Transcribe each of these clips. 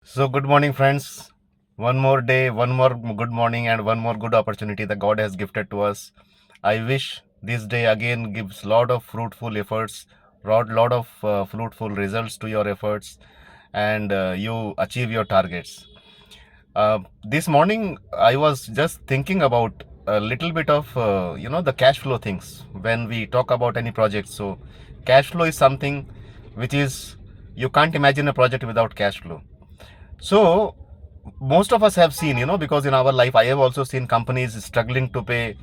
So, good morning, friends. One more day, one more good morning, and one more good opportunity that God has gifted to us. I wish this day again gives lot of fruitful efforts, lot of fruitful results to your efforts, and you achieve your targets. This morning, I was just thinking about a little bit of the cash flow things when we talk about any project. So, cash flow is something which is you can't imagine a project without cash flow. So most of us have seen, because in our life, I have also seen companies struggling to pay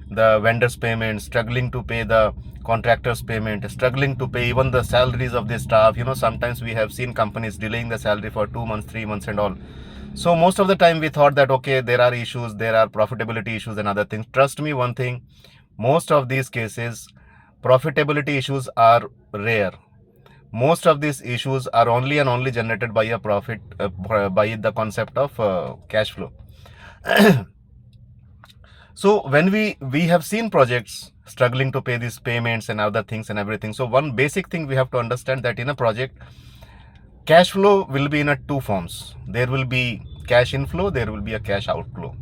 the vendors' payment, struggling to pay the contractors' payment, struggling to pay even the salaries of their staff. Sometimes we have seen companies delaying the salary for 2 months, 3 months, and all. So most of the time we thought that, okay, there are issues, there are profitability issues and other things. Trust me, one thing, most of these cases, profitability issues are rare. Most of these issues are only and only generated by a profit, by the concept of cash flow. So when we have seen projects struggling to pay these payments and other things and everything, so one basic thing we have to understand that in a project, cash flow will be in a two forms. There will be cash inflow, there will be a cash outflow.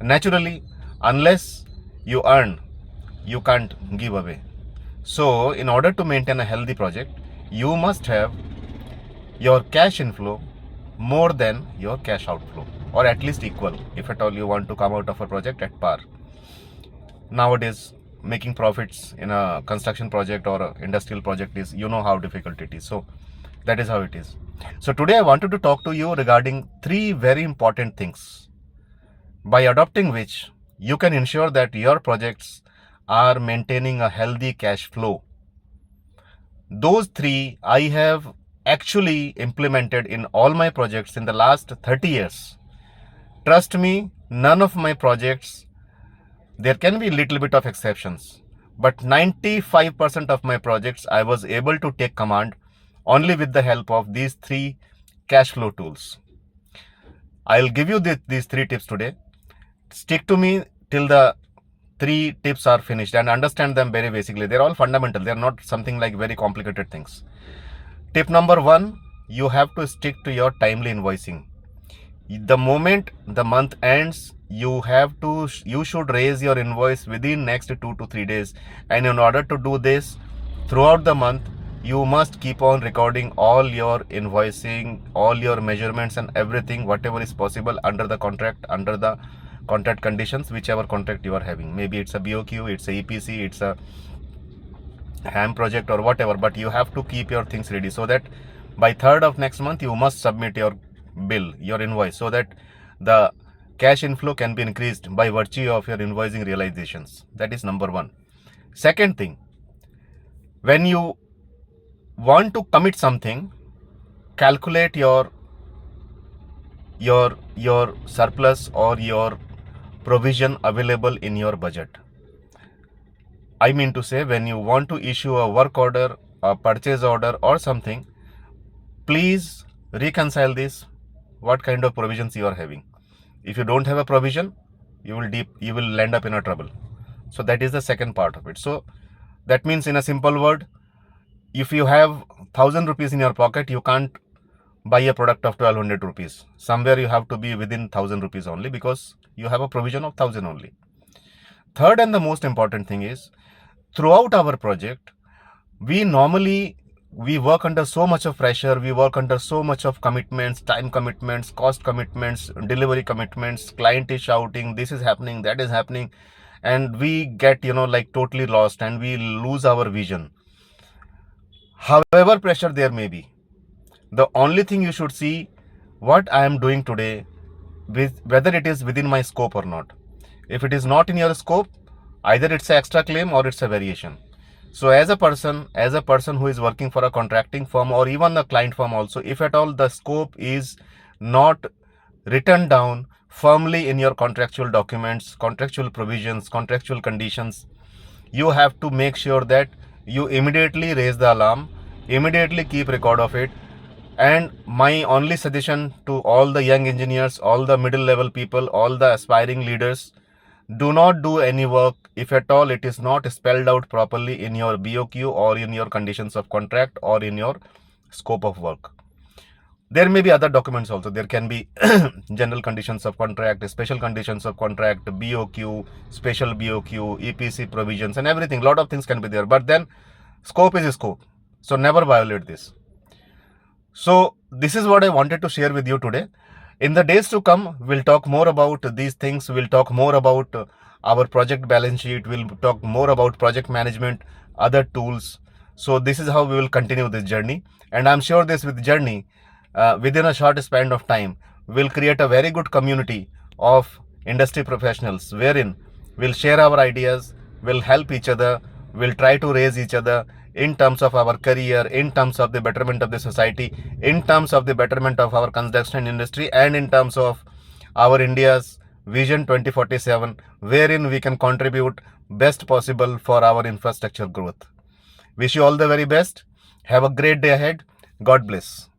Naturally, unless you earn, you can't give away. So in order to maintain a healthy project, you must have your cash inflow more than your cash outflow, or at least equal, if at all you want to come out of a project at par. Nowadays, making profits in a construction project or a industrial project is, how difficult it is. So that is how it is. So today I wanted to talk to you regarding three very important things by adopting which you can ensure that your projects are maintaining a healthy cash flow. Those three I have actually implemented in all my projects in the last 30 years. Trust me, none of my projects, there can be a little bit of exceptions, but 95% of my projects I was able to take command only with the help of these three cash flow tools. I'll give you these three tips today. Stick to me till the three tips are finished and understand them very basically. They're all fundamental. They're not something like very complicated things. Tip number one, you have to stick to your timely invoicing. The moment the month ends, you should raise your invoice within next 2 to 3 days. And in order to do this throughout the month, you must keep on recording all your invoicing, all your measurements and everything, whatever is possible under the contract conditions, whichever contract you are having. Maybe it's a BOQ, it's a EPC, it's a HAM project or whatever, but you have to keep your things ready so that by 3rd of next month you must submit your bill, your invoice, so that the cash inflow can be increased by virtue of your invoicing realizations. That is number one. Second thing, when you want to commit something, calculate your surplus or your provision available in your budget. I mean to say, when you want to issue a work order, a purchase order or something, please reconcile this, what kind of provisions you are having. If you don't have a provision, you will end up in a trouble. So that is the second part of it. So that means, in a simple word, if you have 1,000 rupees in your pocket, you can't buy a product of 1,200 rupees. Somewhere you have to be within 1,000 rupees only, because you have a provision of 1,000 only. Third and the most important thing is, throughout our project, we work under so much of pressure, we work under so much of commitments, time commitments, cost commitments, delivery commitments. Client is shouting, this is happening, that is happening, and we get totally lost and we lose our vision. However pressure there may be, the only thing you should see, what I am doing today, whether it is within my scope or not. If it is not in your scope, either it's an extra claim or it's a variation. So as a person who is working for a contracting firm or even a client firm also, if at all the scope is not written down firmly in your contractual documents, contractual provisions, contractual conditions, you have to make sure that you immediately raise the alarm, immediately keep record of it. And my only suggestion to all the young engineers, all the middle level people, all the aspiring leaders, do not do any work if at all it is not spelled out properly in your BOQ or in your conditions of contract or in your scope of work. There may be other documents also. There can be general conditions of contract, special conditions of contract, BOQ, special BOQ, EPC provisions, and everything. Lot of things can be there. But then scope is scope. So never violate this. So this is what I wanted to share with you today. In the days to come, we'll talk more about these things. We'll talk more about our project balance sheet. We'll talk more about project management, other tools. So this is how we will continue this journey. And I'm sure this with journey, within a short span of time, we'll create a very good community of industry professionals wherein we'll share our ideas, we'll help each other, we'll try to raise each other in terms of our career, in terms of the betterment of the society, in terms of the betterment of our construction industry, and in terms of our India's Vision 2047, wherein we can contribute best possible for our infrastructure growth. Wish you all the very best. Have a great day ahead. God bless.